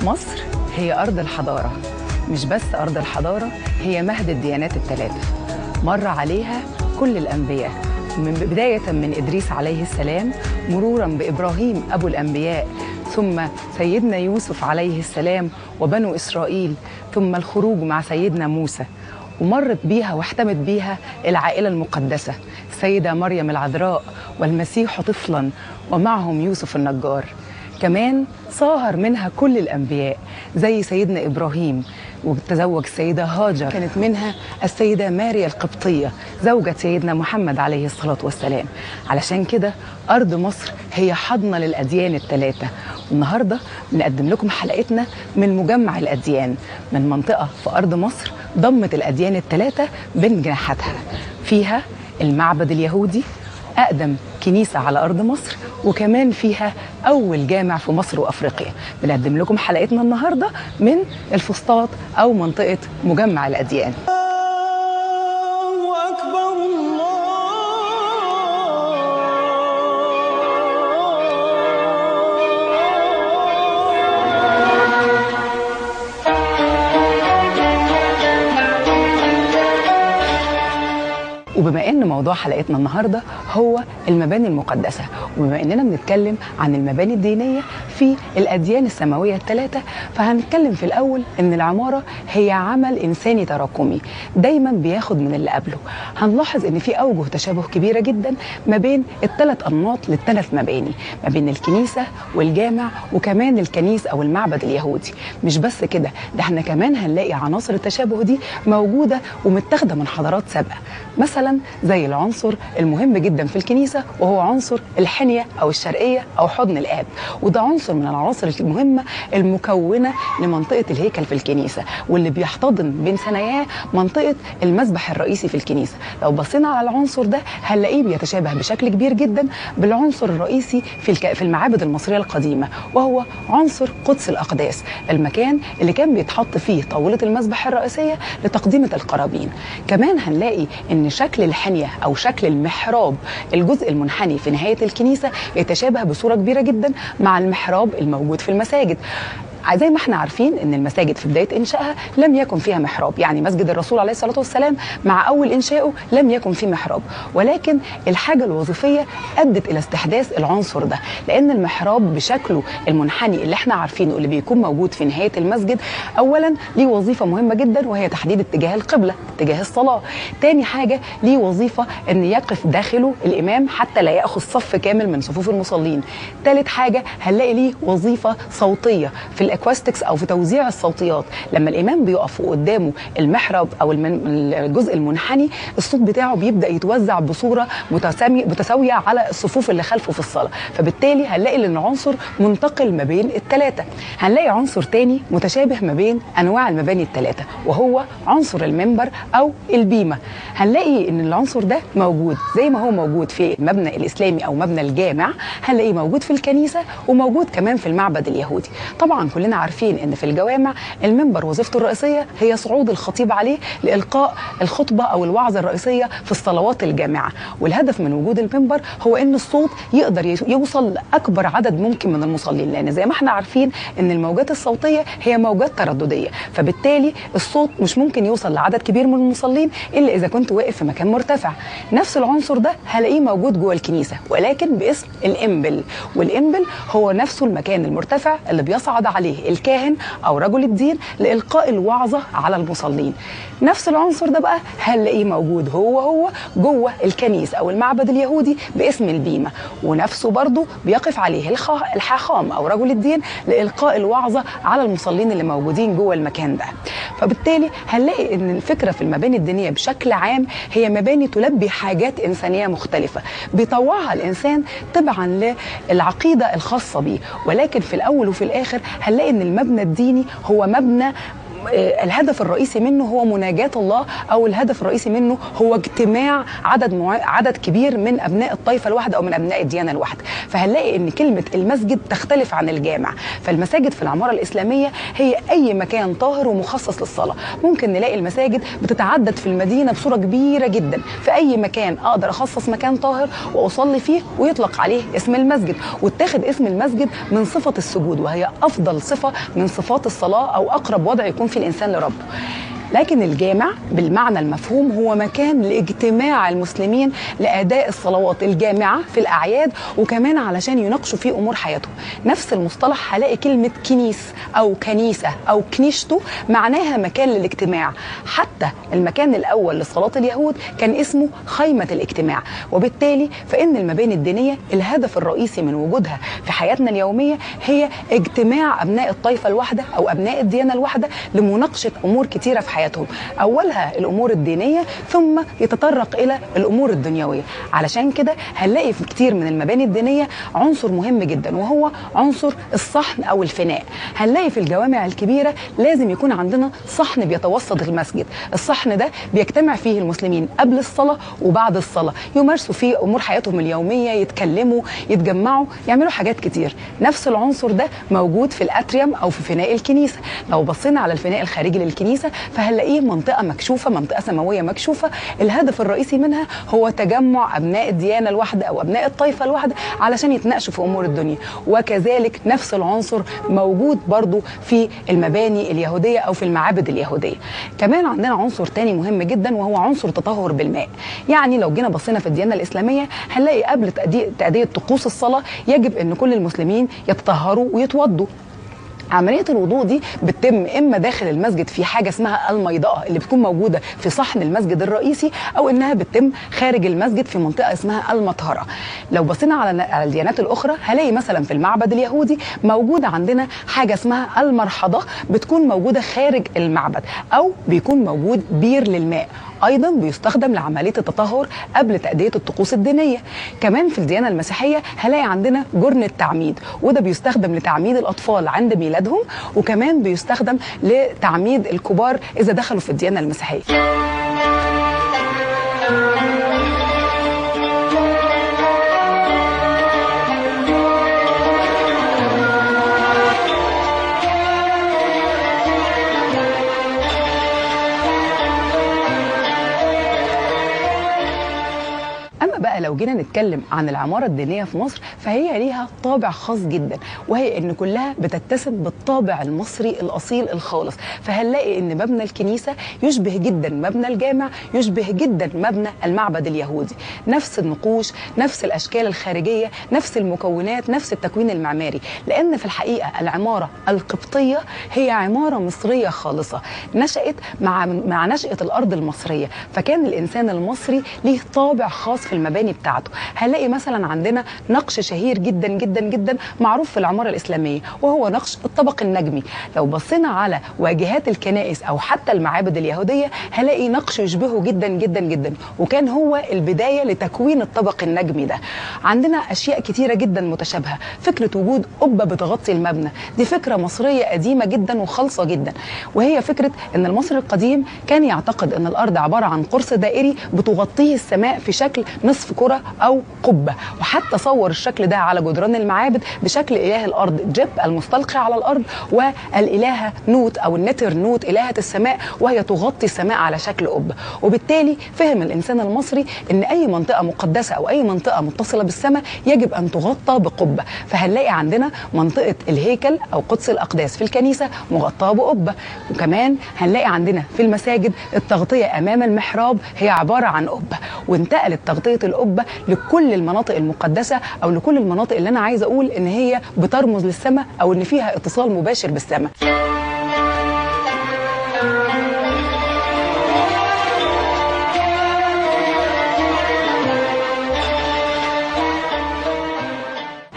مصر هي أرض الحضارة، مش بس أرض الحضارة، هي مهد الديانات الثلاثة. مر عليها كل الأنبياء، من بداية من إدريس عليه السلام، مرورا بإبراهيم أبو الأنبياء، ثم سيدنا يوسف عليه السلام وبنو إسرائيل، ثم الخروج مع سيدنا موسى. ومرت بيها واحتمت بيها العائلة المقدسة، السيدة مريم العذراء والمسيح طفلا ومعهم يوسف النجار. كمان صاهر منها كل الأنبياء زي سيدنا إبراهيم، وتزوج السيدة هاجر، كانت منها السيدة ماريا القبطية زوجة سيدنا محمد عليه الصلاة والسلام. علشان كده أرض مصر هي حضنة للأديان الثلاثة. والنهاردة بنقدم لكم حلقتنا من مجمع الأديان، من منطقة في أرض مصر ضمت الأديان الثلاثة بين جناحاتها. فيها المعبد اليهودي، أقدم كنيسة على أرض مصر، وكمان فيها أول جامع في مصر وأفريقيا. بنقدم لكم حلقتنا النهاردة من الفسطاط أو منطقة مجمع الأديان. الله أكبر الله. وبما ان موضوع حلقتنا النهارده هو المباني المقدسه، وبما اننا بنتكلم عن المباني الدينيه في الاديان السماويه الثلاثه، فهنتكلم في الاول ان العماره هي عمل انساني تراكمي دايما بياخد من اللي قبله. هنلاحظ ان في اوجه تشابه كبيره جدا ما بين الثلاث انماط للثلاث مباني، ما بين الكنيسه والجامع وكمان الكنيس او المعبد اليهودي. مش بس كده، ده احنا كمان هنلاقي عناصر التشابه دي موجوده ومتاخده من حضارات سابقه، مثلا زي العنصر المهم جدا في الكنيسة وهو عنصر الحنية أو الشرقية أو حضن الآب، وده عنصر من العناصر المهمة المكونة لمنطقة الهيكل في الكنيسة، واللي بيحتضن بين ثناياه منطقة المسبح الرئيسي في الكنيسة. لو بصينا على العنصر ده هنلاقيه بيتشابه بشكل كبير جدا بالعنصر الرئيسي في المعابد المصرية القديمة، وهو عنصر قدس الأقداس، المكان اللي كان بيتحط فيه طاولة المسبح الرئيسية لتقديمة القرابين. كمان هنلاقي ان شكل الحنية او شكل المحراب، الجزء المنحني في نهاية الكنيسة، يتشابه بصورة كبيرة جدا مع المحراب الموجود في المساجد. زي ما احنا عارفين ان المساجد في بدايه انشائها لم يكن فيها محراب، يعني مسجد الرسول عليه الصلاه والسلام مع اول انشائه لم يكن فيه محراب، ولكن الحاجه الوظيفيه ادت الى استحداث العنصر ده، لان المحراب بشكله المنحني اللي احنا عارفينه اللي بيكون موجود في نهايه المسجد، اولا ليه وظيفه مهمه جدا وهي تحديد اتجاه القبله، اتجاه الصلاه. تاني حاجه ليه وظيفه ان يقف داخله الامام حتى لا ياخذ صف كامل من صفوف المصلين. تالت حاجه هنلاقي ليه وظيفه صوتيه في الاكواستكس او في توزيع الصوتيات، لما الامام بيقف قدامه المحراب او الجزء المنحني، الصوت بتاعه بيبدا يتوزع بصوره متساويه على الصفوف اللي خلفه في الصلاه، فبالتالي هنلاقي ان العنصر منتقل ما بين الثلاثه. هنلاقي عنصر تاني متشابه ما بين انواع المباني الثلاثه، وهو عنصر المنبر او البيمه. هنلاقي ان العنصر ده موجود زي ما هو موجود في المبنى الاسلامي او مبنى الجامع، هنلاقيه موجود في الكنيسه وموجود كمان في المعبد اليهودي. طبعا كلنا عارفين ان في الجوامع المنبر وظيفته الرئيسيه هي صعود الخطيب عليه لالقاء الخطبه او الوعظه الرئيسيه في الصلوات الجامعه، والهدف من وجود المنبر هو ان الصوت يقدر يوصل لاكبر عدد ممكن من المصلين، لان زي ما احنا عارفين ان الموجات الصوتيه هي موجات تردديه، فبالتالي الصوت مش ممكن يوصل لعدد كبير من المصلين الا اذا كنت واقف في مكان مرتفع. نفس العنصر ده هلاقيه موجود جوه الكنيسه ولكن باسم الانبل، والانبل هو نفسه المكان المرتفع اللي بيصعد عليه الكاهن او رجل الدين لالقاء الوعظه على المصلين. نفس العنصر ده بقى هنلاقيه موجود هو جوه الكنيسه او المعبد اليهودي باسم البيمه، ونفسه برضو بيقف عليه الحاخام او رجل الدين لالقاء الوعظه على المصلين اللي موجودين جوه المكان ده. فبالتالي هنلاقي ان الفكره في المباني الدينيه بشكل عام هي مباني تلبي حاجات انسانيه مختلفه بيطوعها الانسان تبعا للعقيده الخاصه بيه، ولكن في الاول وفي الاخر هنلاقي ان المبنى الديني هو مبنى الهدف الرئيسي منه هو مناجاة الله، او الهدف الرئيسي منه هو اجتماع عدد كبير من ابناء الطائفه الواحده او من ابناء الديانه الواحده. فهنلاقي ان كلمه المسجد تختلف عن الجامع. فالمساجد في العماره الاسلاميه هي اي مكان طاهر ومخصص للصلاه. ممكن نلاقي المساجد بتتعدد في المدينه بصوره كبيره جدا، في اي مكان اقدر اخصص مكان طاهر واصلي فيه ويطلق عليه اسم المسجد، واتخذ اسم المسجد من صفه السجود، وهي افضل صفه من صفات الصلاه او اقرب وضع يكون فيه الانسان لربه. لكن الجامع بالمعنى المفهوم هو مكان لاجتماع المسلمين لأداء الصلوات الجامعة في الأعياد، وكمان علشان يناقشوا فيه أمور حياتهم. نفس المصطلح هلاقي كلمة كنيس أو كنيسة أو كنيشتو معناها مكان للاجتماع. حتى المكان الأول لصلاة اليهود كان اسمه خيمة الاجتماع. وبالتالي فإن المباني الدينية الهدف الرئيسي من وجودها في حياتنا اليومية هي اجتماع أبناء الطائفة الواحدة أو أبناء الديانة الواحدة لمناقشة أمور كتيرة في حياتهم، أولها الأمور الدينية ثم يتطرق إلى الأمور الدنيوية. علشان كده هنلاقي في كتير من المباني الدينية عنصر مهم جدا، وهو عنصر الصحن أو الفناء. هنلاقي في الجوامع الكبيرة لازم يكون عندنا صحن بيتوسط المسجد. الصحن ده بيجتمع فيه المسلمين قبل الصلاة وبعد الصلاة، يمارسوا فيه أمور حياتهم اليومية، يتكلموا، يتجمعوا، يعملوا حاجات كتير. نفس العنصر ده موجود في الأتريم أو في فناء الكنيسة. لو بصينا على الفناء الخارجي للكنيسة فهنلاقيه منطقة مكشوفة، منطقة سماوية مكشوفة، الهدف الرئيسي منها هو تجمع أبناء الديانة الواحدة أو أبناء الطائفة الواحدة علشان يتناقشوا في أمور الدنيا. وكذلك نفس العنصر موجود برضو في المباني اليهودية أو في المعابد اليهودية. كمان عندنا عنصر تاني مهم جدا، وهو عنصر تطهر بالماء. يعني لو جينا بصينا في الديانة الإسلامية هنلاقي قبل تأدية طقوس الصلاة يجب أن كل المسلمين يتطهروا ويتوضوا. عملية الوضوء دي بتتم إما داخل المسجد في حاجة اسمها الميضاء اللي بتكون موجودة في صحن المسجد الرئيسي، أو إنها بتتم خارج المسجد في منطقة اسمها المطهرة. لو بصينا على الديانات الأخرى هلاقي مثلا في المعبد اليهودي موجودة عندنا حاجة اسمها المرحضة، بتكون موجودة خارج المعبد، أو بيكون موجود بير للماء أيضا بيستخدم لعملية التطهر قبل تأدية الطقوس الدينية. كمان في الديانة المسيحية هلاقي عندنا جرن التعميد، وده بيستخدم لتعميد الأطفال عند ميلادهم، وكمان بيستخدم لتعميد الكبار إذا دخلوا في الديانة المسيحية. لو جينا نتكلم عن العمارة الدينية في مصر فهي ليها طابع خاص جدا، وهي ان كلها بتتسم بالطابع المصري الاصيل الخالص. فهنلاقي ان مبنى الكنيسة يشبه جدا مبنى الجامع، يشبه جدا مبنى المعبد اليهودي، نفس النقوش، نفس الاشكال الخارجية، نفس المكونات، نفس التكوين المعماري. لان في الحقيقة العمارة القبطية هي عمارة مصرية خالصة، نشأت مع نشأة الارض المصرية. فكان الانسان المصري ليه طابع خاص في المباني بتاعته. هنلاقي مثلا عندنا نقش شهير جدا جدا جدا معروف في العمارة الإسلامية، وهو نقش الطبق النجمي. لو بصينا على واجهات الكنائس أو حتى المعابد اليهودية هلاقي نقش يشبهه جدا جدا جدا، وكان هو البداية لتكوين الطبق النجمي ده. عندنا أشياء كتيرة جدا متشابهة. فكرة وجود قبة بتغطي المبنى دي فكرة مصرية قديمة جدا وخالصة جدا، وهي فكرة أن المصري القديم كان يعتقد أن الأرض عبارة عن قرص دائري بتغطيه السماء في شكل نصف كرة أو قبة، وحتى صور الشكل ده على جدران المعابد بشكل إله الأرض جيب المستلقي على الأرض، والإلهة نوت أو النتر نوت إلهة السماء، وهي تغطي السماء على شكل قبة. وبالتالي فهم الإنسان المصري أن أي منطقة مقدسة أو أي منطقة متصلة بالسماء يجب أن تغطى بقبة. فهنلاقي عندنا منطقة الهيكل أو قدس الأقداس في الكنيسة مغطاة بقبة، وكمان هنلاقي عندنا في المساجد التغطية أمام المحراب هي عبارة عن قبة. وانتقلت تغطية القبة لكل المناطق المقدسة أو لكل المناطق اللي أنا عايزة أقول إن هي بترمز للسماء أو إن فيها اتصال مباشر بالسماء.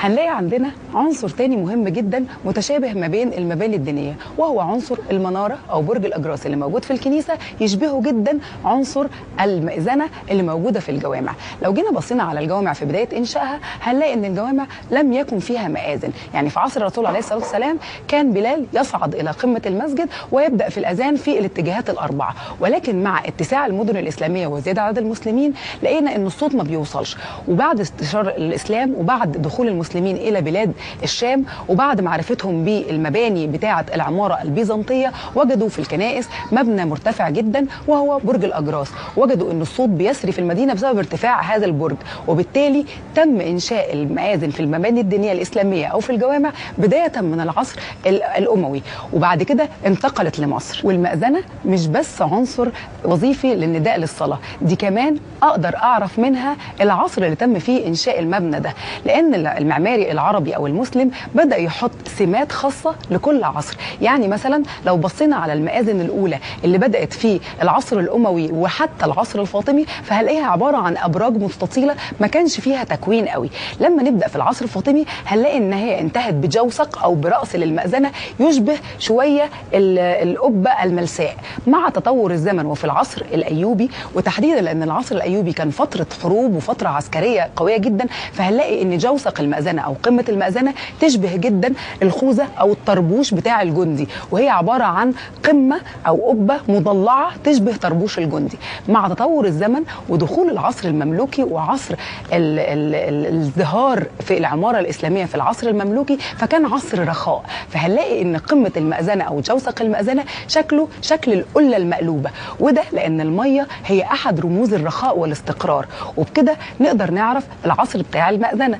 هنلاقي عندنا عنصر تاني مهم جدا متشابه ما بين المباني الدينيه، وهو عنصر المناره او برج الاجراس اللي موجود في الكنيسه، يشبهه جدا عنصر المئذنه اللي موجوده في الجوامع. لو جينا بصينا على الجوامع في بدايه انشائها هنلاقي ان الجوامع لم يكن فيها مآذن. يعني في عصر الرسول عليه الصلاه والسلام كان بلال يصعد الى قمه المسجد ويبدا في الاذان في الاتجاهات الاربعه، ولكن مع اتساع المدن الاسلاميه وزياده عدد المسلمين لقينا ان الصوت ما بيوصلش. وبعد انتشار الاسلام وبعد دخول المسلمين الى بلاد الشام وبعد معرفتهم بالمباني بتاعه العماره البيزنطيه، وجدوا في الكنائس مبنى مرتفع جدا وهو برج الاجراس، وجدوا ان الصوت بيسري في المدينه بسبب ارتفاع هذا البرج، وبالتالي تم انشاء المآذن في المباني الدينيه الاسلاميه او في الجوامع بدايه من العصر الاموي، وبعد كده انتقلت لمصر. والمأذنه مش بس عنصر وظيفي للنداء للصلاه، دي كمان اقدر اعرف منها العصر اللي تم فيه انشاء المبنى ده، لان المعماري العربي او المسلم بدا يحط سمات خاصه لكل عصر. يعني مثلا لو بصينا على المآذن الاولى اللي بدات في العصر الاموي وحتى العصر الفاطمي فهنلاقيها عباره عن ابراج مستطيله ما كانش فيها تكوين قوي. لما نبدا في العصر الفاطمي هنلاقي ان هي انتهت بجوسق او براس للمأذنه يشبه شويه القبه الملساء. مع تطور الزمن وفي العصر الايوبي، وتحديدا لان العصر الايوبي كان فتره حروب وفتره عسكريه قويه جدا، فهنلاقي ان جوسق المأذنه او قمه المأذنه تشبه جدا الخوذه او الطربوش بتاع الجندي، وهي عباره عن قمه او قبه مضلعه تشبه طربوش الجندي. مع تطور الزمن ودخول العصر المملوكي وعصر الازدهار في العماره الاسلاميه في العصر المملوكي، فكان عصر رخاء، فهنلاقي ان قمه المأذنه او جوسق المأذنه شكله شكل القله المقلوبه، وده لان الميه هي احد رموز الرخاء والاستقرار، وبكده نقدر نعرف العصر بتاع المأذنه.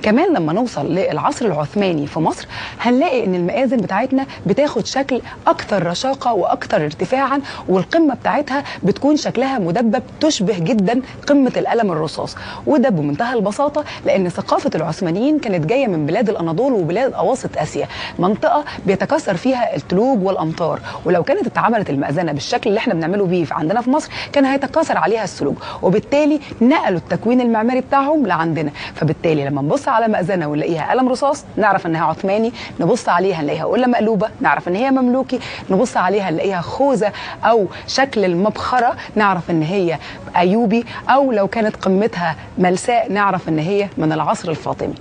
كمان لما نوصل للعصر العثماني في مصر هنلاقي ان المآذن بتاعتنا بتاخد شكل اكثر رشاقه واكثر ارتفاعا، والقمه بتاعتها بتكون شكلها مدبب تشبه جدا قمه القلم الرصاص، وده بمنتهى البساطه لان ثقافه العثمانيين كانت جايه من بلاد الاناضول وبلاد اواسط اسيا، منطقه بيتكاثر فيها التلوج والامطار، ولو كانت اتعملت المأذنه بالشكل اللي احنا بنعمله بيه عندنا في مصر كان هيتكاثر عليها السلوج، وبالتالي نقلوا التكوين المعماري بتاعهم لعندنا. فبالتالي لما نبص على مأذنه ونلاقيها قلم رصاص نعرف انها عثماني، نبص عليها نلاقيها قله مقلوبه نعرف ان هي مملوكي، نبص عليها نلاقيها خوذه او شكل المبخره نعرف ان هي ايوبي، او لو كانت قمتها ملساء نعرف ان هي من العصر الفاطمي.